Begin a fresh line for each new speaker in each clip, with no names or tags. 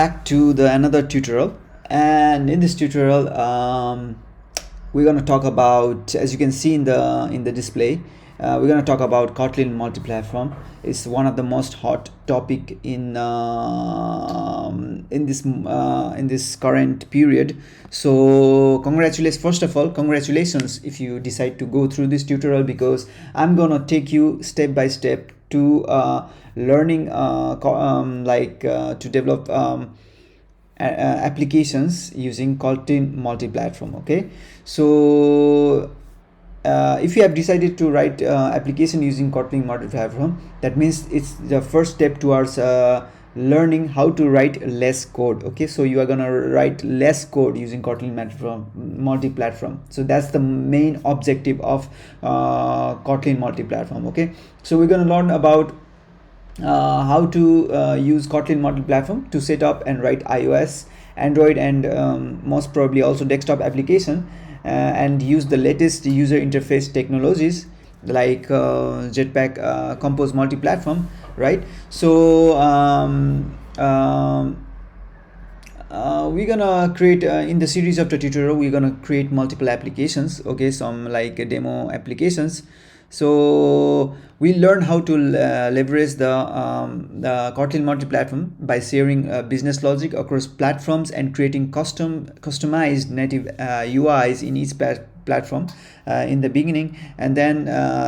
Back to the another tutorial, and in this tutorial we're going to talk about, as you can see in the display, we're going to talk about Kotlin multi-platform. It's one of the most hot topic in this current period. So congratulations, first of all, congratulations if you decide to go through this tutorial, because I'm gonna take you step by step to learning to develop applications using Kotlin multi-platform. Okay, so if you have decided to write application using Kotlin multi-platform, that means it's the first step towards learning how to write less code. Okay, so you are gonna write less code using Kotlin multi-platform. So that's the main objective of Kotlin multi-platform. Okay, so we're gonna learn about how to use Kotlin multi-platform to set up and write iOS, Android, and most probably also desktop application, and use the latest user interface technologies like Jetpack, Compose multi-platform, right? So we're gonna create in the series of the tutorial, we're gonna create multiple applications. Okay, some like demo applications. So we learn how to leverage the Kotlin multi-platform by sharing business logic across platforms and creating customized native UIs in each platform in the beginning, and then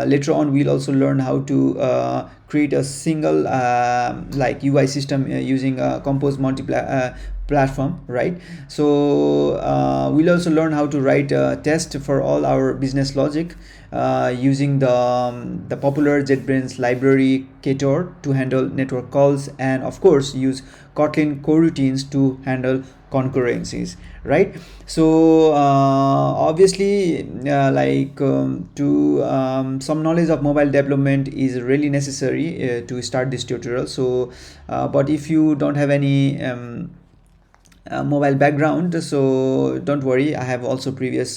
later on we'll also learn how to create a single UI system using Compose platform, right? So we'll also learn how to write a test for all our business logic using the popular JetBrains library Ktor to handle network calls, and of course use Kotlin coroutines to handle concurrencies, right? So obviously some knowledge of mobile development is really necessary to start this tutorial. So but if you don't have any mobile background, so don't worry, I have also previous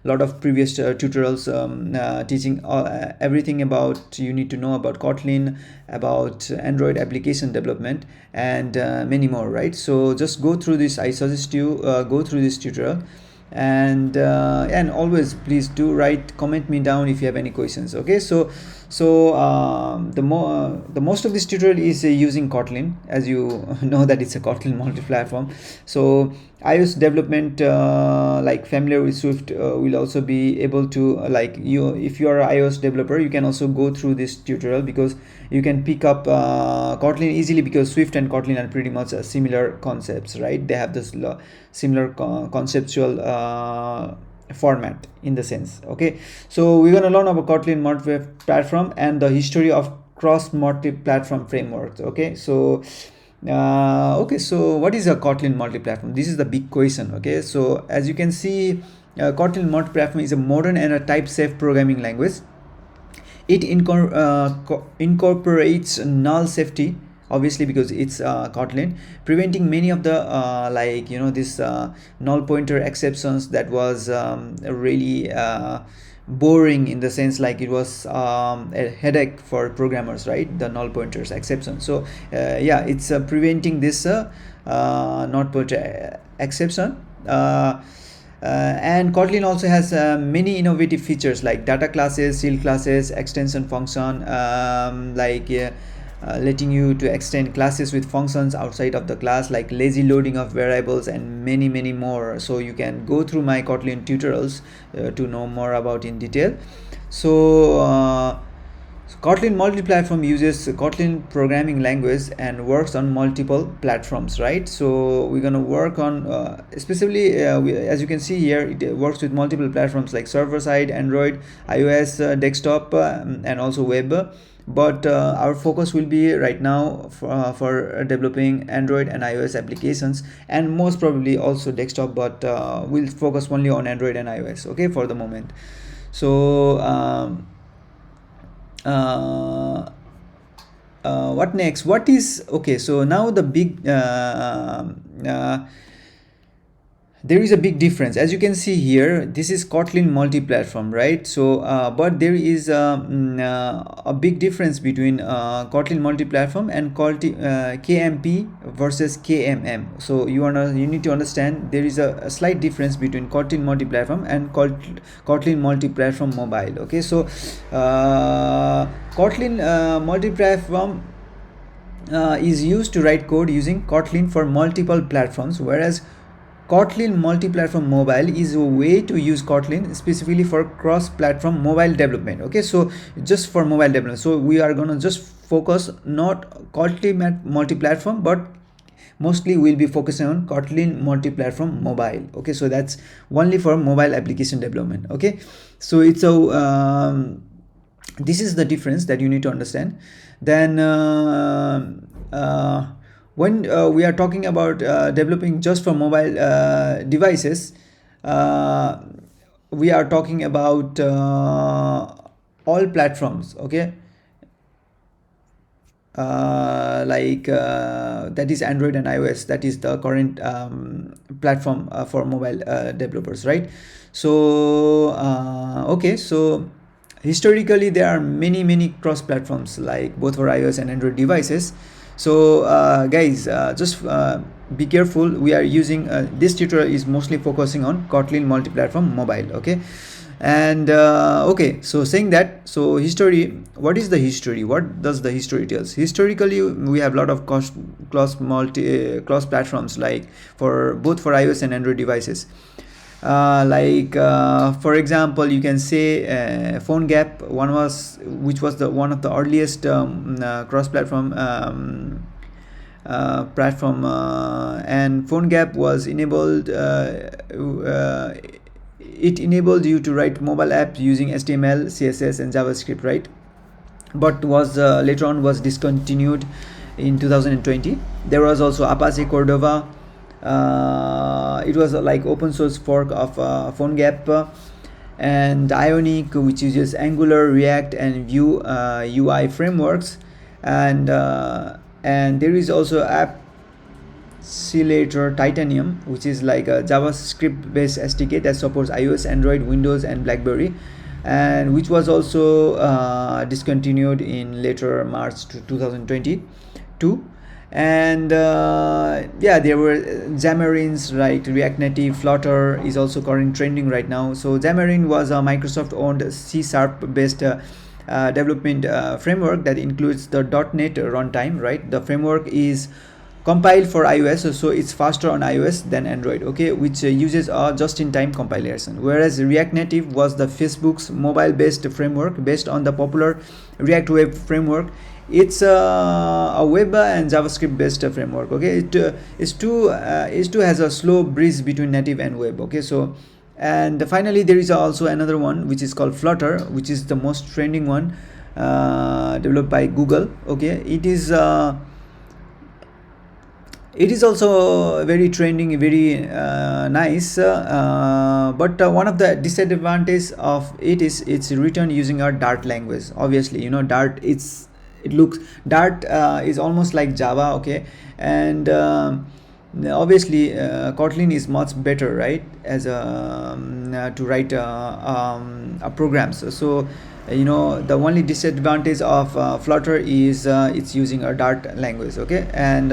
lot of previous tutorials teaching everything about you need to know about Kotlin, about Android application development, and many more, right? So just go through this. I suggest you go through this tutorial, and always please do comment me down if you have any questions. Okay, so the most of this tutorial is using Kotlin, as you know that it's a Kotlin multi-platform. So iOS development, like familiar with Swift, will also be able to if you are an iOS developer, you can also go through this tutorial, because you can pick up Kotlin easily, because Swift and Kotlin are pretty much similar concepts, right? They have this similar conceptual format in the sense. Okay, so we're going to learn about Kotlin multi-platform and the history of cross multi-platform frameworks. Okay, so so what is a Kotlin multi-platform? This is the big question. Okay, so as you can see, Kotlin multi-platform is a modern and a type-safe programming language. It incorporates null safety, obviously, because it's Kotlin, preventing many of the this null pointer exceptions that was really boring, in the sense like it was a headache for programmers, right? The null pointers exception. So it's preventing this null pointer exception. And Kotlin also has many innovative features like data classes, shield classes, extension function, letting you to extend classes with functions outside of the class, like lazy loading of variables, and many more. So you can go through my Kotlin tutorials to know more about in detail. So Kotlin multi-platform uses Kotlin programming language and works on multiple platforms, right? So we're gonna work on especially as you can see here, it works with multiple platforms like server-side, Android, iOS, desktop, and also web. But our focus will be right now for developing Android and iOS applications, and most probably also desktop, but we'll focus only on Android and iOS, okay, for the moment. So what next? What is okay? So now the big there is a big difference. As you can see here, this is Kotlin multi-platform, right? So but there is a big difference between Kotlin multi-platform and KMP versus KMM. So you need to understand there is a slight difference between Kotlin multi-platform and Kotlin multi-platform mobile. Okay, so Kotlin multi-platform is used to write code using Kotlin for multiple platforms, whereas Kotlin multi-platform mobile is a way to use Kotlin specifically for cross-platform mobile development. Okay, so just for mobile development. So we are gonna just focus not Kotlin multi-platform, but mostly we'll be focusing on Kotlin multi-platform mobile. Okay, so that's only for mobile application development. Okay, so it's a this is the difference that you need to understand. Then when we are talking about developing just for mobile devices, we are talking about all platforms. Okay, that is Android and iOS. That is the current platform for mobile developers, right? So okay, so historically there are many cross platforms, like both for iOS and Android devices. So guys, just be careful. We are using this tutorial is mostly focusing on Kotlin multi-platform mobile. Okay, and okay, so saying that, so history, what is the history? What does the history tells? Historically, we have a lot of cross platforms, like for both for iOS and Android devices. For example, you can say PhoneGap, which was the one of the earliest cross-platform platform, and PhoneGap was enabled. It enabled you to write mobile apps using HTML, CSS, and JavaScript, right? But was later on was discontinued in 2020. There was also Apache Cordova. It was like open source fork of PhoneGap, and Ionic, which uses Angular, React, and Vue UI frameworks, and there is also Appsilator Titanium, which is like a JavaScript based SDK that supports iOS, Android, Windows, and BlackBerry, and which was also discontinued in later March 2022. And yeah, there were Xamarin's, right? React Native, Flutter is also current trending right now. So Xamarin was a Microsoft owned C# based development framework that includes the .NET runtime, right? The framework is compiled for iOS, so it's faster on iOS than Android, okay, which uses a just-in-time compilation. Whereas React Native was the Facebook's mobile-based framework based on the popular React Web framework. It's a web and JavaScript based framework. Okay, it has a slow bridge between native and web. Okay, so and finally there is also another one which is called Flutter, which is the most trending one, developed by Google. Okay, it is also very trending, very nice, but one of the disadvantages of it is it's written using a Dart language. Obviously, you know, Dart, Dart is almost like Java. Okay, and obviously Kotlin is much better, right, as to write programs. So you know, the only disadvantage of Flutter is it's using a Dart language. Okay, and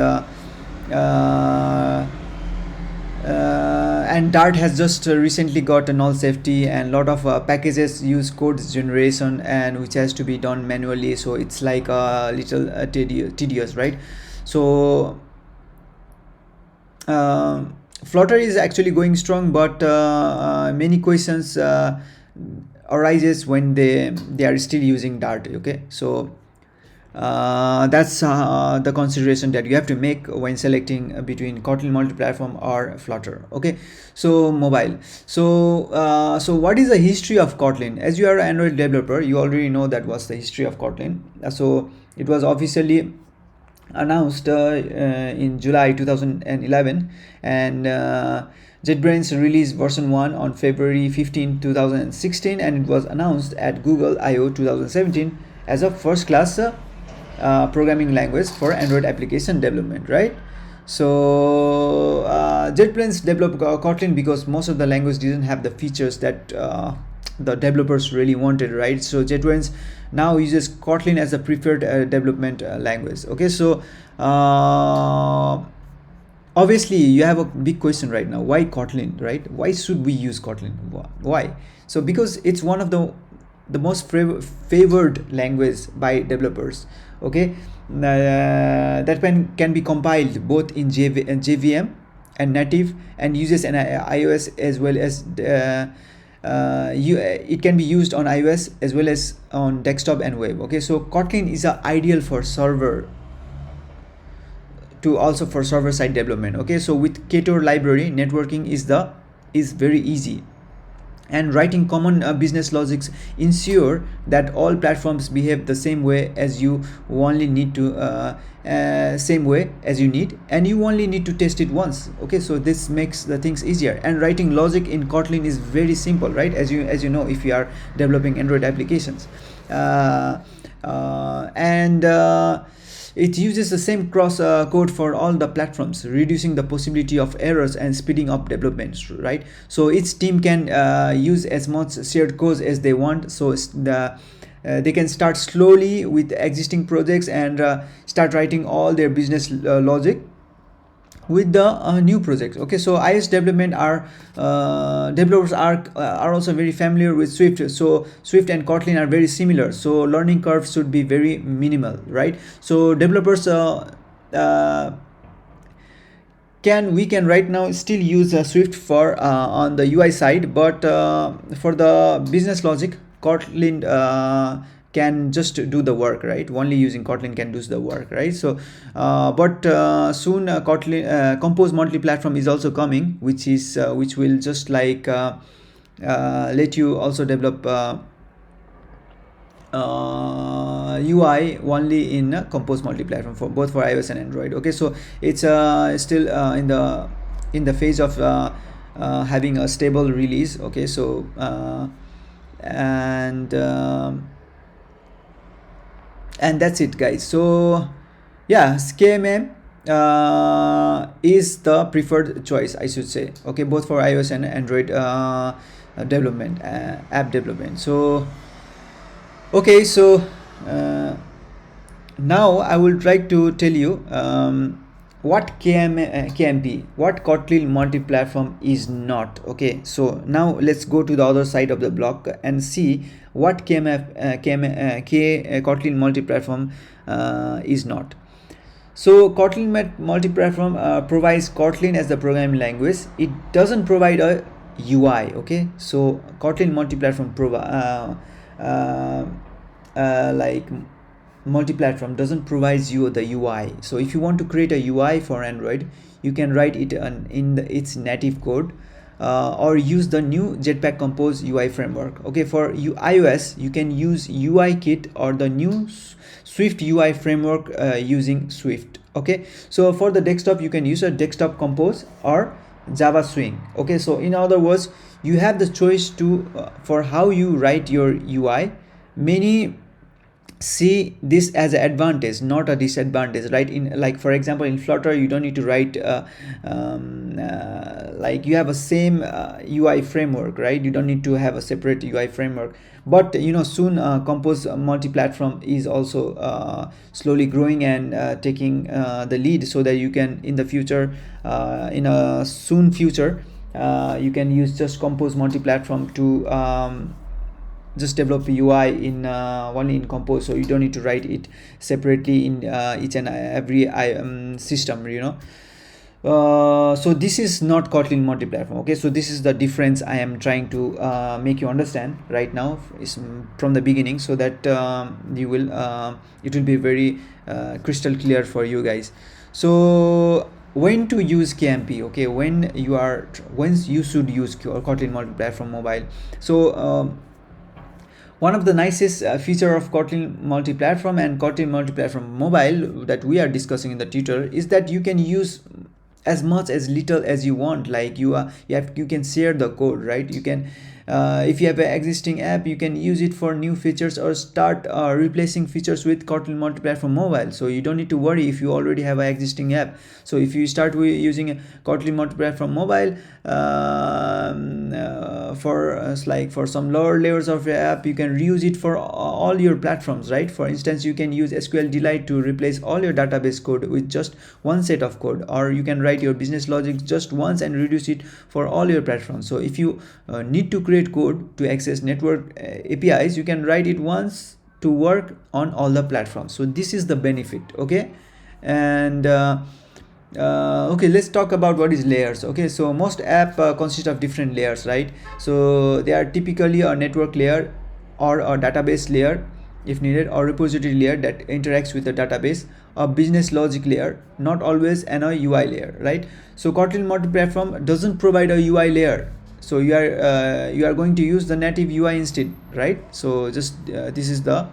Dart has just recently got a null safety, and a lot of packages use code generation, and which has to be done manually, so it's like a little tedious, right? So Flutter is actually going strong, but many questions arises when they are still using Dart. Okay, so that's the consideration that you have to make when selecting between Kotlin multi-platform or Flutter. Okay, so mobile. So so what is the history of Kotlin? As you are an Android developer, you already know that was the history of Kotlin. So it was officially announced in July 2011, and JetBrains released version 1 on February 15, 2016, and it was announced at Google I/O 2017 as a first class programming language for Android application development, right? So JetBrains developed Kotlin because most of the language didn't have the features that the developers really wanted, right? So JetBrains now uses Kotlin as a preferred development language. Okay, so obviously you have a big question right now: why Kotlin, right? Why should we use Kotlin? Why? So because it's one of the most favored language by developers. Okay, that can be compiled both in JVM and native, and uses an iOS as well as it can be used on iOS as well as on desktop and web. Okay, so Kotlin is ideal for server to also for server side development. Okay, so with Ktor library, networking is very easy, and writing common business logics ensure that all platforms behave the same way as you only need to same way as you need, and you only need to test it once. Okay, so this makes the things easier, and writing logic in Kotlin is very simple, right? As you know, if you are developing Android applications, and it uses the same cross code for all the platforms, reducing the possibility of errors and speeding up development, right? So each team can use as much shared code as they want. So they can start slowly with existing projects and start writing all their business logic with the new projects. Okay, so iOS development developers are also very familiar with Swift. So Swift and Kotlin are very similar, so learning curve should be very minimal, right? So developers we can right now still use Swift for on the UI side, but for the business logic, Kotlin can just do the work, right? Only using Kotlin can do the work, right? So but soon Kotlin Compose Multiplatfom is also coming, which will just like let you also develop UI only in Compose Multiplatfom for both for iOS and Android. Okay, so it's still in the phase of having a stable release. Okay, so and that's it, guys. So yeah, SKMM is the preferred choice, I should say. Okay, both for iOS and Android development, app development. So okay, so now I will try to tell you what KMP, what Kotlin multiplatform is not. Okay, so now let's go to the other side of the block and see what Kotlin multiplatform is not. So Kotlin multiplatform provides Kotlin as the programming language. It doesn't provide a UI. Okay, so Kotlin multiplatform like multiplatform doesn't provide you the UI. So if you want to create a UI for Android, you can write it in its native code, or use the new Jetpack Compose UI framework. Okay, for iOS you can use UIKit or the new Swift UI framework using Swift. Okay, so for the desktop you can use a Desktop Compose or Java Swing. Okay, so in other words, you have the choice to for how you write your UI. Many see this as an advantage, not a disadvantage, right? In like for example in Flutter, you don't need to write like you have a same UI framework, right? You don't need to have a separate UI framework. But you know, soon Compose multiplatform is also slowly growing and taking the lead, so that you can in the future, in a soon future, you can use just Compose multiplatform to just develop UI in only in Compose, so you don't need to write it separately in each and every system, you know. So this is not Kotlin multiplatform. Okay, so this is the difference I am trying to make you understand right now is from the beginning, so that you will it will be very crystal clear for you guys. So when to use KMP? Okay, when you should use Kotlin multiplatform mobile. So one of the nicest feature of Kotlin multiplatform and Kotlin multiplatform mobile that we are discussing in the tutor is that you can use as much as little as you want. Like you can share the code, right? You can if you have an existing app, you can use it for new features or start replacing features with Kotlin Multiplatform Mobile. So you don't need to worry if you already have an existing app. So if you start using Kotlin Multiplatform Mobile for some lower layers of your app, you can reuse it for all your platforms, right? For instance, you can use SQL Delight to replace all your database code with just one set of code, or you can write your business logic just once and reduce it for all your platforms. So if you need to create code to access network APIs, you can write it once to work on all the platforms. So this is the benefit. Okay. And okay, let's talk about what is layers. Okay, so most app consist of different layers, right? So they are typically a network layer or a database layer if needed, or repository layer that interacts with the database, a business logic layer, not always, and a UI layer, right? So Kotlin Multiplatform doesn't provide a UI layer, so you are going to use the native UI instead, right? So just this is the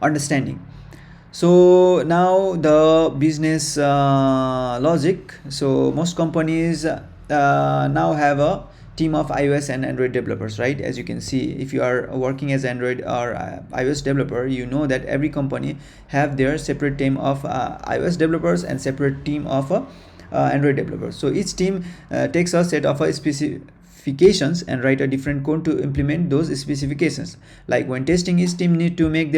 understanding. So now the business logic. So most companies now have a team of iOS and Android developers, right? As you can see, if you are working as Android or iOS developer, you know that every company have their separate team of iOS developers and separate team of Android developers. So each team takes a set of specifications and write a different code to implement those specifications. Like when testing, each team need to make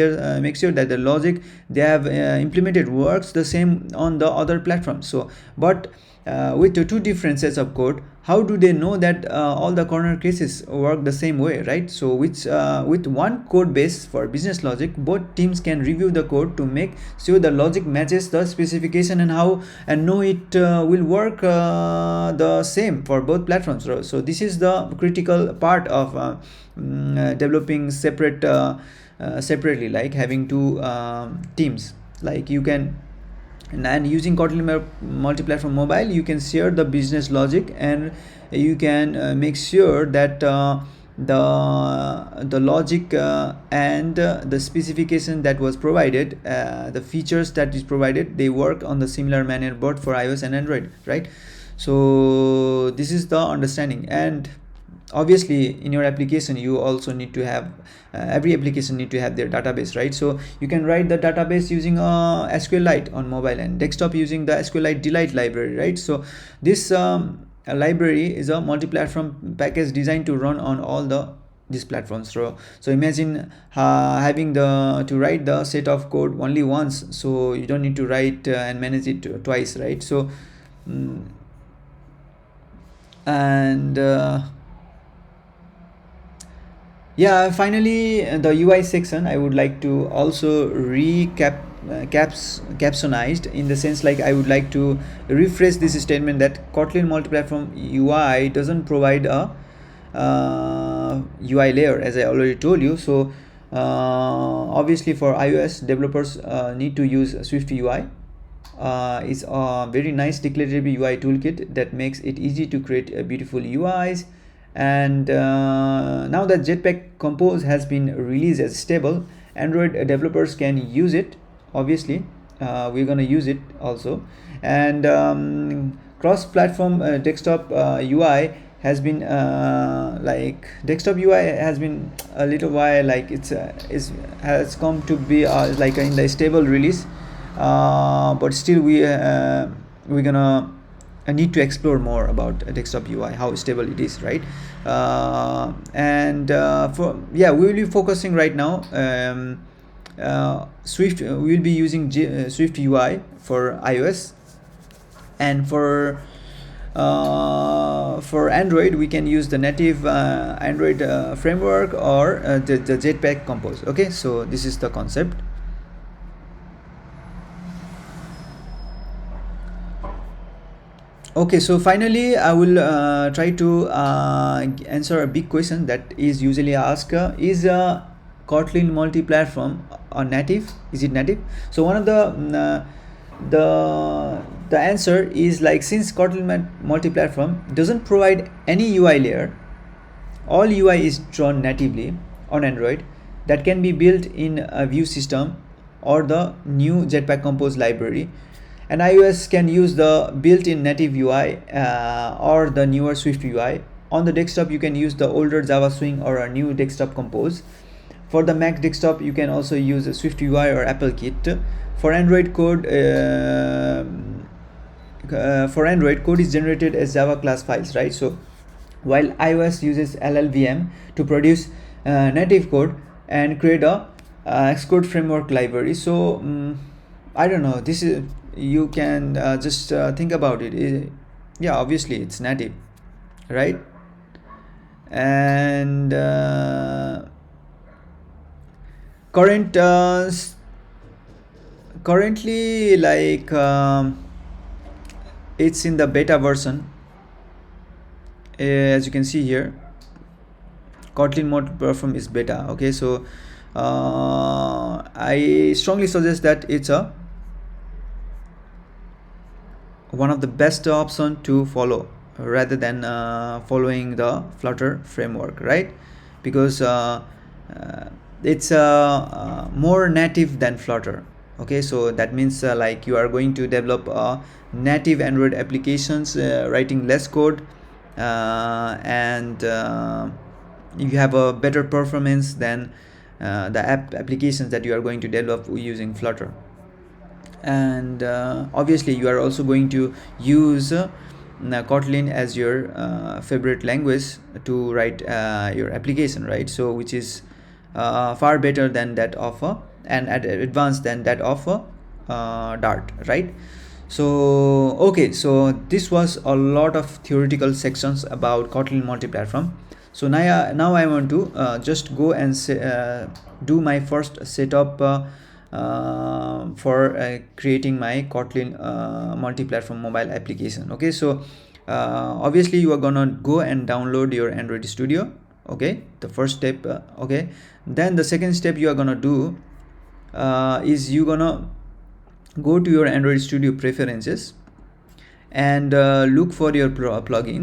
sure that the logic they have implemented works the same on the other platforms. So but with the two different sets of code, how do they know that all the corner cases work the same way, right? So with one code base for business logic, both teams can review the code to make sure the logic matches the specification and know it will work the same for both platforms. So this is the critical part of developing separately, like having two teams. Like you can, and using Kotlin Multiplatform Mobile, you can share the business logic, and you can make sure that the logic and the specification that was provided, the features that is provided, they work on the similar manner both for iOS and Android, right? So this is the understanding. And obviously in your application you also need to have every application need to have their database, right? So you can write the database using SQLite on mobile and desktop using the SQLite Delight library, right? So this library is a multi-platform package designed to run on all these platforms. So imagine having to write the set of code only once, so you don't need to write and manage it twice, right? So yeah, finally the UI section I would like to also capsonized, in the sense like I would like to rephrase this statement that Kotlin Multiplatform UI doesn't provide a UI layer, as I already told you. So obviously for iOS developers need to use Swift UI. It's a very nice declarative UI toolkit that makes it easy to create beautiful UIs. And now that Jetpack Compose has been released as stable, Android developers can use it. Obviously we're gonna use it also. And cross-platform desktop UI has been desktop UI has been a little while, like has come to be like in the stable release, but still we're gonna need to explore more about desktop UI, how stable it is, right? We will be focusing right now Swift. We'll be using Swift UI for iOS, and for Android we can use the native Android framework or the Jetpack Compose. Okay, so this is the concept. Okay, so finally I will try to answer a big question that is usually asked. Is Kotlin Multiplatform native? Is it native? So one of the answer is, like, since Kotlin Multiplatform doesn't provide any UI layer, all UI is drawn natively on Android, that can be built in a view system or the new Jetpack Compose library. And iOS can use the built-in native UI or the newer Swift UI on the desktop you can use the older Java Swing or a new desktop Compose. For the Mac desktop you can also use a Swift UI or Apple Kit. For Android code is generated as Java class files, right? So while iOS uses LLVM to produce native code and create a Xcode framework library. So I don't know, this is, you can just think about it. Yeah, obviously it's native, right? And currently, like it's in the beta version. As you can see here, Kotlin Multiplatfom is beta. Okay, so I strongly suggest that it's a one of the best option to follow rather than following the Flutter framework, right? Because it's more native than Flutter. Okay, so that means like you are going to develop native Android applications, writing less code, and you have a better performance than the applications that you are going to develop using Flutter. And obviously you are also going to use Kotlin as your favorite language to write your application, right? So which is far better than that of and advanced than that of Dart, right? So okay, so this was a lot of theoretical sections about Kotlin Multiplatfom. So now I want to just go and do my first setup for creating my Kotlin Multiplatfom mobile application. Okay, so obviously you are gonna go and download your Android Studio. Okay, the first step. Okay, then the second step you are gonna do is you gonna go to your Android Studio preferences and look for your plugins.